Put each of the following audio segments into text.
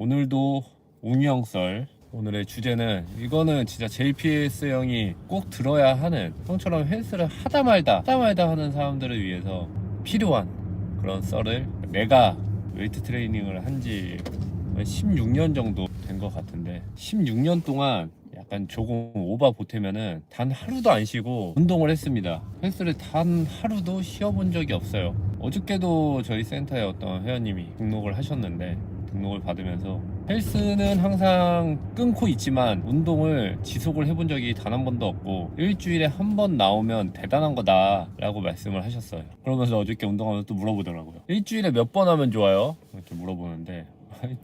오늘도 웅영 썰. 오늘의 주제는 이거는 진짜 JPS 형이 꼭 들어야 하는, 형처럼 헬스를 하다 말다 하는 사람들을 위해서 필요한 그런 썰을, 내가 웨이트 트레이닝을 한지 16년 정도 된 것 같은데 16년 동안 약간 조금 오바 보태면은 단 하루도 안 쉬고 운동을 했습니다. 헬스를 단 하루도 쉬어본 적이 없어요. 어저께도 저희 센터에 어떤 회원님이 등록을 하셨는데, 등록을 받으면서 헬스는 항상 끊고 있지만 운동을 지속을 해본 적이 단 한 번도 없고 일주일에 한 번 나오면 대단한 거다 라고 말씀을 하셨어요. 그러면서 어저께 운동하면서 또 물어보더라고요. 일주일에 몇 번 하면 좋아요? 이렇게 물어보는데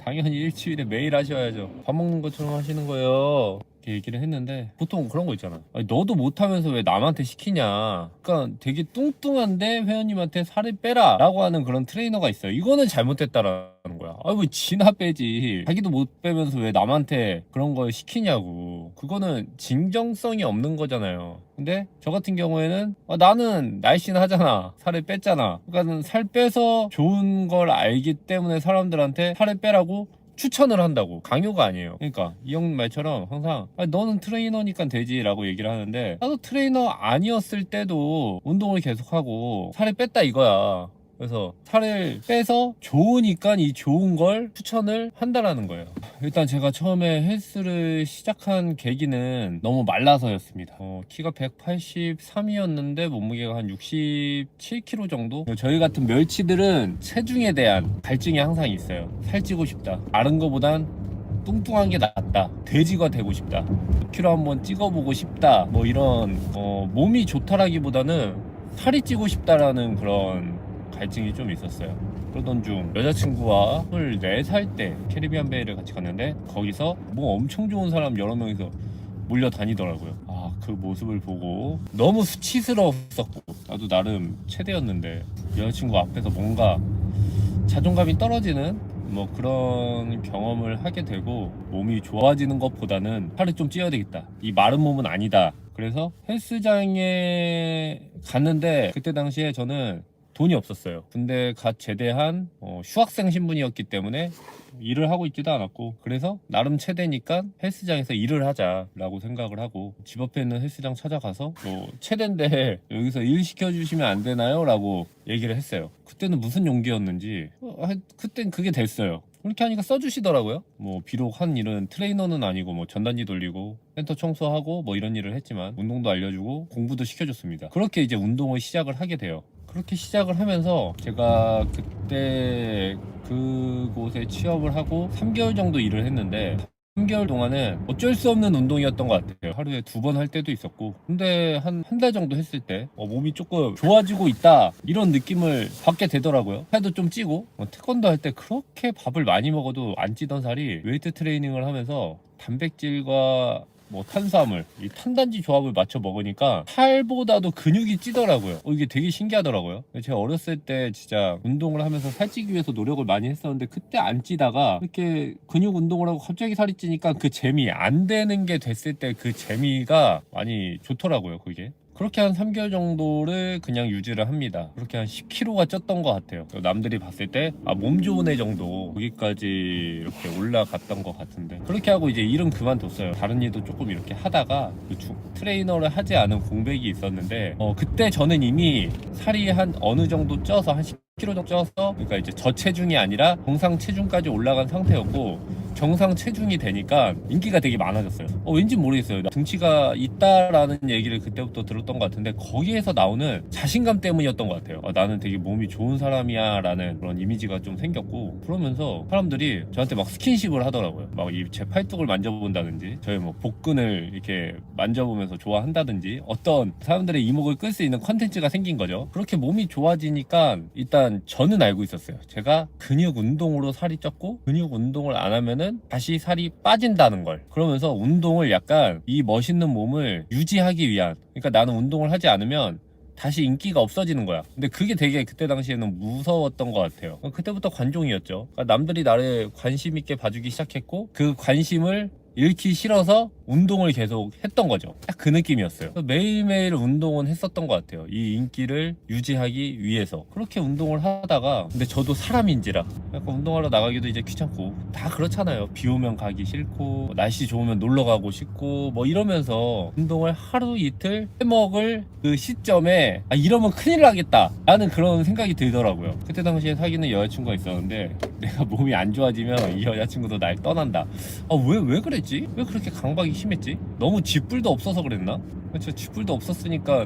당연히 일주일에 매일 하셔야죠. 밥 먹는 것처럼 하시는 거예요. 이렇게 얘기를 했는데, 보통 그런 거 있잖아. 아니, 너도 못하면서 왜 남한테 시키냐. 그러니까 되게 뚱뚱한데 회원님한테 살을 빼라 라고 하는 그런 트레이너가 있어요. 이거는 잘못됐다라는 거야. 아니 왜 지나 빼지. 자기도 못 빼면서 왜 남한테 그런 걸 시키냐고. 그거는 진정성이 없는 거잖아요. 근데 저 같은 경우에는 나는 날씬하잖아, 살을 뺐잖아. 그러니까 살 빼서 좋은 걸 알기 때문에 사람들한테 살을 빼라고 추천을 한다고, 강요가 아니에요. 그러니까 이 형 말처럼 항상 너는 트레이너니까 되지 라고 얘기를 하는데, 나도 트레이너 아니었을 때도 운동을 계속하고 살을 뺐다 이거야. 그래서 살을 빼서 좋으니까 이 좋은 걸 추천을 한다라는 거예요. 일단 제가 처음에 헬스를 시작한 계기는 너무 말라서였습니다. 키가 183이었는데 몸무게가 한 67kg 정도? 저희 같은 멸치들은 체중에 대한 갈증이 항상 있어요. 살찌고 싶다, 마른 거보단 뚱뚱한 게 낫다, 돼지가 되고 싶다, 6kg 한번 찍어보고 싶다, 뭐 이런 몸이 좋다라기보다는 살이 찌고 싶다라는 그런 갈증이 좀 있었어요. 그러던 중 여자친구와 24살 때 캐리비안 베이를 같이 갔는데, 거기서 뭐 엄청 좋은 사람 여러 명이서 몰려다니더라고요. 그 모습을 보고 너무 수치스러웠었고, 나도 나름 최대였는데 여자친구 앞에서 뭔가 자존감이 떨어지는 뭐 그런 경험을 하게 되고, 몸이 좋아지는 것보다는 살을 좀 찌어야 되겠다, 이 마른 몸은 아니다. 그래서 헬스장에 갔는데, 그때 당시에 저는 돈이 없었어요. 군대 갓 제대한 휴학생 신분이었기 때문에 일을 하고 있지도 않았고, 그래서 나름 체대니까 헬스장에서 일을 하자라고 생각을 하고 집 앞에 있는 헬스장 찾아가서 체대인데 여기서 일 시켜주시면 안 되나요? 라고 얘기를 했어요. 그때는 무슨 용기였는지 그땐 그게 됐어요. 그렇게 하니까 써주시더라고요. 뭐 비록 한 일은 트레이너는 아니고 뭐 전단지 돌리고 센터 청소하고 뭐 이런 일을 했지만 운동도 알려주고 공부도 시켜줬습니다. 그렇게 이제 운동을 시작을 하게 돼요. 그렇게 시작을 하면서 제가 그때 그곳에 취업을 하고 3개월 정도 일을 했는데, 3개월 동안은 어쩔 수 없는 운동이었던 것 같아요. 하루에 2번 할 때도 있었고. 근데 한 달 정도 했을 때 몸이 조금 좋아지고 있다 이런 느낌을 받게 되더라고요. 살도 좀 찌고, 태권도 할 때 그렇게 밥을 많이 먹어도 안 찌던 살이 웨이트 트레이닝을 하면서 단백질과 뭐 탄수화물, 이 탄단지 조합을 맞춰 먹으니까 살보다도 근육이 찌더라고요. 이게 되게 신기하더라고요. 제가 어렸을 때 진짜 운동을 하면서 살찌기 위해서 노력을 많이 했었는데, 그때 안 찌다가 이렇게 근육 운동을 하고 갑자기 살이 찌니까 그 재미, 안 되는 게 됐을 때 그 재미가 많이 좋더라고요. 그게 그렇게 한 3개월 정도를 그냥 유지를 합니다. 그렇게 한 10kg가 쪘던 것 같아요. 남들이 봤을 때 몸 좋은 애 정도, 거기까지 이렇게 올라갔던 것 같은데, 그렇게 하고 이제 일은 그만뒀어요. 다른 일도 조금 이렇게 하다가 트레이너를 하지 않은 공백이 있었는데, 그때 저는 이미 살이 한 어느 정도 쪄서 한 10kg 정도 쪄서, 그러니까 이제 저체중이 아니라 정상 체중까지 올라간 상태였고, 정상 체중이 되니까 인기가 되게 많아졌어요. 왠지 모르겠어요. 등치가 있다라는 얘기를 그때부터 들었던 것 같은데, 거기에서 나오는 자신감 때문이었던 것 같아요. 나는 되게 몸이 좋은 사람이야 라는 그런 이미지가 좀 생겼고, 그러면서 사람들이 저한테 막 스킨십을 하더라고요. 막 제 팔뚝을 만져본다든지, 저의 뭐 복근을 이렇게 만져보면서 좋아한다든지, 어떤 사람들의 이목을 끌 수 있는 컨텐츠가 생긴 거죠. 그렇게 몸이 좋아지니까 일단 저는 알고 있었어요. 제가 근육 운동으로 살이 쪘고, 근육 운동을 안 하면은 다시 살이 빠진다는 걸. 그러면서 운동을 약간 이 멋있는 몸을 유지하기 위한, 그러니까 나는 운동을 하지 않으면 다시 인기가 없어지는 거야. 근데 그게 되게 그때 당시에는 무서웠던 것 같아요. 그때부터 관종이었죠. 그러니까 남들이 나를 관심 있게 봐주기 시작했고, 그 관심을 잃기 싫어서 운동을 계속 했던 거죠. 딱 그 느낌이었어요. 매일매일 운동은 했었던 것 같아요. 이 인기를 유지하기 위해서. 그렇게 운동을 하다가, 근데 저도 사람인지라 약간 운동하러 나가기도 이제 귀찮고, 다 그렇잖아요. 비 오면 가기 싫고, 날씨 좋으면 놀러 가고 싶고, 뭐 이러면서 운동을 하루 이틀 해먹을 그 시점에, 아, 이러면 큰일 나겠다 라는 그런 생각이 들더라고요. 그때 당시에 사귀는 여자친구가 있었는데, 내가 몸이 안 좋아지면 이 여자친구도 날 떠난다. 아, 왜 그랬지? 왜 그렇게 강박이 심했지? 너무 쥐뿔도 없어서 그랬나? 그렇죠. 쥐뿔도 없었으니까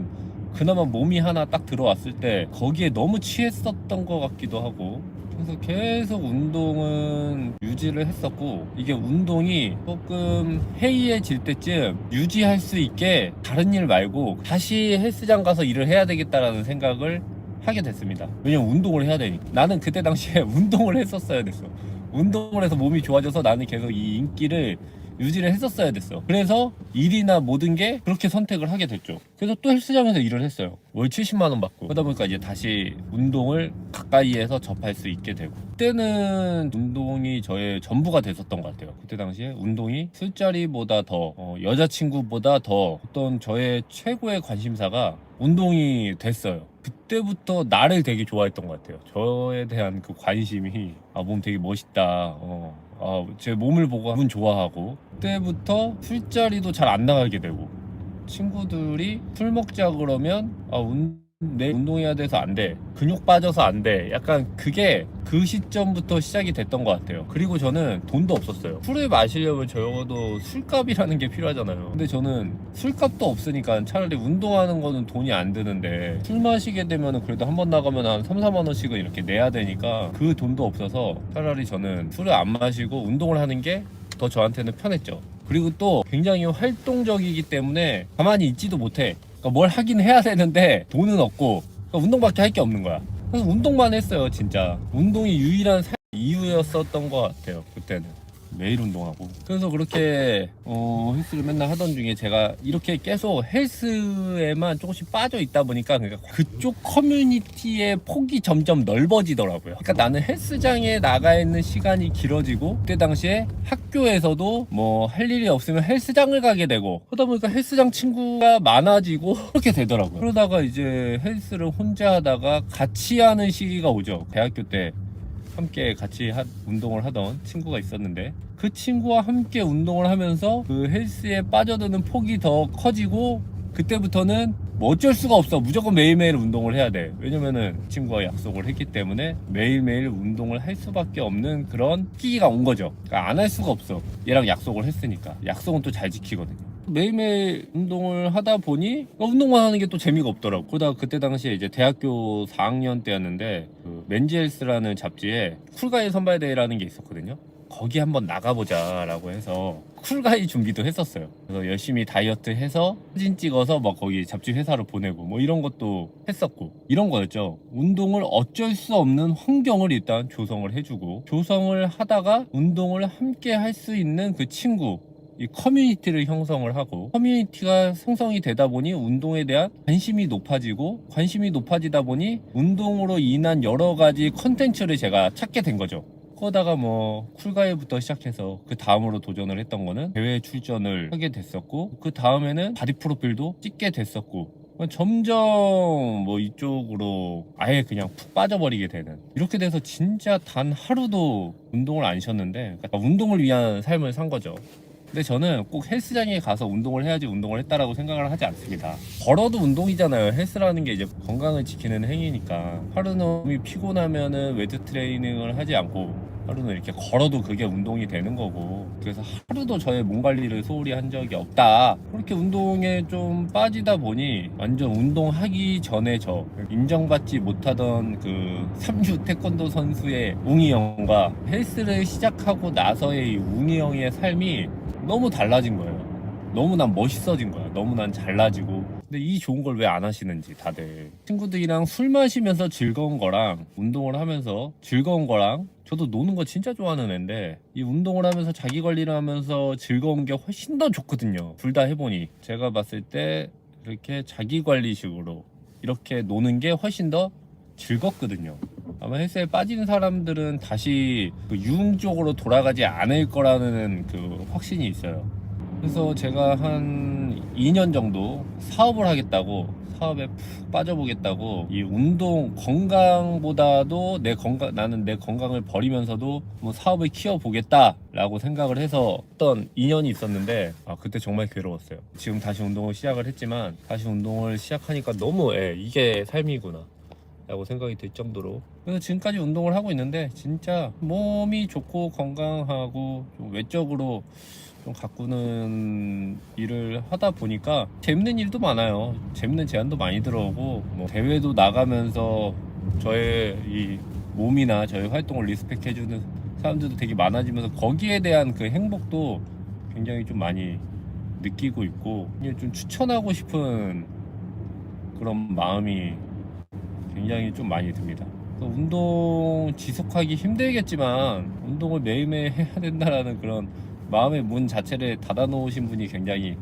그나마 몸이 하나 딱 들어왔을 때 거기에 너무 취했었던 것 같기도 하고, 그래서 계속 운동은 유지를 했었고, 이게 운동이 조금 해이해질 때쯤 유지할 수 있게 다른 일 말고 다시 헬스장 가서 일을 해야 되겠다라는 생각을 하게 됐습니다. 왜냐면 운동을 해야 되니까. 나는 그때 당시에 운동을 했었어야 됐어. 운동을 해서 몸이 좋아져서 나는 계속 이 인기를 유지를 했었어야 됐어. 그래서 일이나 모든 게 그렇게 선택을 하게 됐죠. 그래서 또 헬스장에서 일을 했어요. 월 70만 원 받고. 그러다 보니까 이제 다시 운동을 가까이에서 접할 수 있게 되고, 그때는 운동이 저의 전부가 됐었던 것 같아요. 그때 당시에 운동이 술자리보다 더 여자친구보다 더 어떤 저의 최고의 관심사가 운동이 됐어요. 그때부터 나를 되게 좋아했던 것 같아요. 저에 대한 그 관심이, 아, 몸 되게 멋있다, 제 몸을 보고 기분 좋아하고, 그때부터 술자리도 잘 안 나가게 되고, 친구들이 술 먹자 그러면 내 운동해야 돼서 안 돼, 근육 빠져서 안 돼, 약간 그게 그 시점부터 시작이 됐던 것 같아요. 그리고 저는 돈도 없었어요. 술을 마시려면 적어도 술값이라는 게 필요하잖아요. 근데 저는 술값도 없으니까 차라리 운동하는 거는 돈이 안 드는데, 술 마시게 되면 그래도 한 번 나가면 한 3, 4만 원씩은 이렇게 내야 되니까 그 돈도 없어서 차라리 저는 술을 안 마시고 운동을 하는 게 더 저한테는 편했죠. 그리고 또 굉장히 활동적이기 때문에 가만히 있지도 못해. 그러니까 뭘 하긴 해야 되는데 돈은 없고, 그러니까 운동밖에 할 게 없는 거야. 그래서 운동만 했어요. 진짜 운동이 유일한 이유였었던 것 같아요. 그때는 매일 운동하고. 그래서 그렇게 헬스를 맨날 하던 중에 제가 이렇게 계속 헬스에만 조금씩 빠져 있다 보니까, 그러니까 그쪽 커뮤니티의 폭이 점점 넓어지더라고요. 그러니까 나는 헬스장에 나가 있는 시간이 길어지고, 그때 당시에 학교에서도 뭐 할 일이 없으면 헬스장을 가게 되고, 그러다 보니까 헬스장 친구가 많아지고 그렇게 되더라고요. 그러다가 이제 헬스를 혼자 하다가 같이 하는 시기가 오죠. 대학교 때 함께 같이 운동을 하던 친구가 있었는데, 그 친구와 함께 운동을 하면서 그 헬스에 빠져드는 폭이 더 커지고, 그때부터는 뭐 어쩔 수가 없어. 무조건 매일매일 운동을 해야 돼. 왜냐면은 친구와 약속을 했기 때문에 매일매일 운동을 할 수밖에 없는 그런 시기가 온 거죠. 그러니까 안 할 수가 없어. 얘랑 약속을 했으니까. 약속은 또 잘 지키거든요. 매일매일 운동을 하다 보니 운동만 하는 게 또 재미가 없더라고. 그러다가 그때 당시에 이제 대학교 4학년 때였는데, 그 맨지헬스라는 잡지에 쿨가이 선발대회라는 게 있었거든요. 거기 한번 나가보자 라고 해서 쿨가이 준비도 했었어요. 그래서 열심히 다이어트 해서 사진 찍어서 막 거기 잡지 회사로 보내고 뭐 이런 것도 했었고, 이런 거였죠. 운동을 어쩔 수 없는 환경을 일단 조성을 해주고, 조성을 하다가 운동을 함께 할 수 있는 그 친구, 이 커뮤니티를 형성을 하고, 커뮤니티가 형성이 되다 보니 운동에 대한 관심이 높아지고, 관심이 높아지다 보니 운동으로 인한 여러 가지 컨텐츠를 제가 찾게 된 거죠. 그러다가 뭐 쿨가이부터 시작해서 그 다음으로 도전을 했던 거는 대회 출전을 하게 됐었고, 그 다음에는 바디 프로필도 찍게 됐었고, 점점 뭐 이쪽으로 아예 그냥 푹 빠져버리게 되는, 이렇게 돼서 진짜 단 하루도 운동을 안 쉬었는데, 그러니까 운동을 위한 삶을 산 거죠. 근데 저는 꼭 헬스장에 가서 운동을 해야지 운동을 했다라고 생각을 하지 않습니다. 걸어도 운동이잖아요. 헬스라는 게 이제 건강을 지키는 행위니까. 하루는 몸이 피곤하면은 웨이트 트레이닝을 하지 않고 하루는 이렇게 걸어도 그게 운동이 되는 거고, 그래서 하루도 저의 몸 관리를 소홀히 한 적이 없다. 그렇게 운동에 좀 빠지다 보니 완전 운동하기 전에 저 인정받지 못하던 그 3류 태권도 선수의 웅이 형과 헬스를 시작하고 나서의 이 웅이 형의 삶이 너무 달라진 거예요. 너무 난 멋있어진 거야. 너무 난 잘나지고. 근데 이 좋은 걸 왜 안 하시는지 다들. 친구들이랑 술 마시면서 즐거운 거랑 운동을 하면서 즐거운 거랑, 저도 노는 거 진짜 좋아하는 애인데 이 운동을 하면서 자기 관리를 하면서 즐거운 게 훨씬 더 좋거든요. 둘 다 해보니 제가 봤을 때 이렇게 자기 관리식으로 이렇게 노는 게 훨씬 더 즐겁거든요. 아마 헬스에 빠진 사람들은 다시 그 유흥 쪽으로 돌아가지 않을 거라는 그 확신이 있어요. 그래서 제가 한 2년 정도 사업을 하겠다고, 사업에 푹 빠져보겠다고, 이 운동 건강보다도 나는 내 건강을 버리면서도 뭐 사업을 키워보겠다라고 생각을 해서 어떤 2년이 있었는데, 그때 정말 괴로웠어요. 지금 다시 운동을 시작을 했지만 다시 운동을 시작하니까 너무 이게 삶이구나 라고 생각이 들 정도로, 그래서 지금까지 운동을 하고 있는데 진짜 몸이 좋고 건강하고 좀 외적으로 좀 가꾸는 일을 하다 보니까 재밌는 일도 많아요. 재밌는 제안도 많이 들어오고, 뭐 대회도 나가면서 저의 이 몸이나 저의 활동을 리스펙해주는 사람들도 되게 많아지면서 거기에 대한 그 행복도 굉장히 좀 많이 느끼고 있고, 이게 좀 추천하고 싶은 그런 마음이 굉장히 좀 많이 듭니다. 운동 지속하기 힘들겠지만 운동을 매일매일 해야 된다라는 그런 마음의 문 자체를 닫아 놓으신 분이 굉장히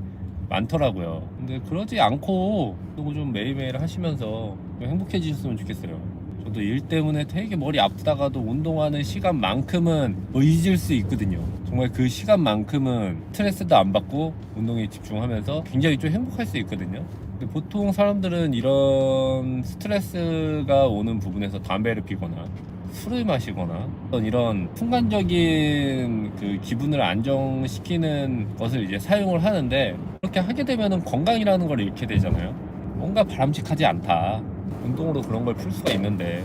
많더라고요. 근데 그러지 않고 운동을 좀 매일매일 하시면서 좀 행복해지셨으면 좋겠어요. 저도 일 때문에 되게 머리 아프다가도 운동하는 시간만큼은 뭐 잊을 수 있거든요. 정말 그 시간만큼은 스트레스도 안 받고 운동에 집중하면서 굉장히 좀 행복할 수 있거든요. 근데 보통 사람들은 이런 스트레스가 오는 부분에서 담배를 피거나 술을 마시거나 어떤 이런 순간적인 그 기분을 안정시키는 것을 이제 사용을 하는데, 그렇게 하게 되면은 건강이라는 걸 잃게 되잖아요. 뭔가 바람직하지 않다. 운동으로 그런 걸 풀 수가 있는데.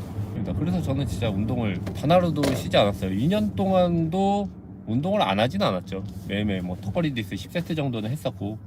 그래서 저는 진짜 운동을 단 하루도 쉬지 않았어요. 2년 동안도 운동을 안 하진 않았죠. 매일매일 뭐 턱걸이 디스 10세트 정도는 했었고,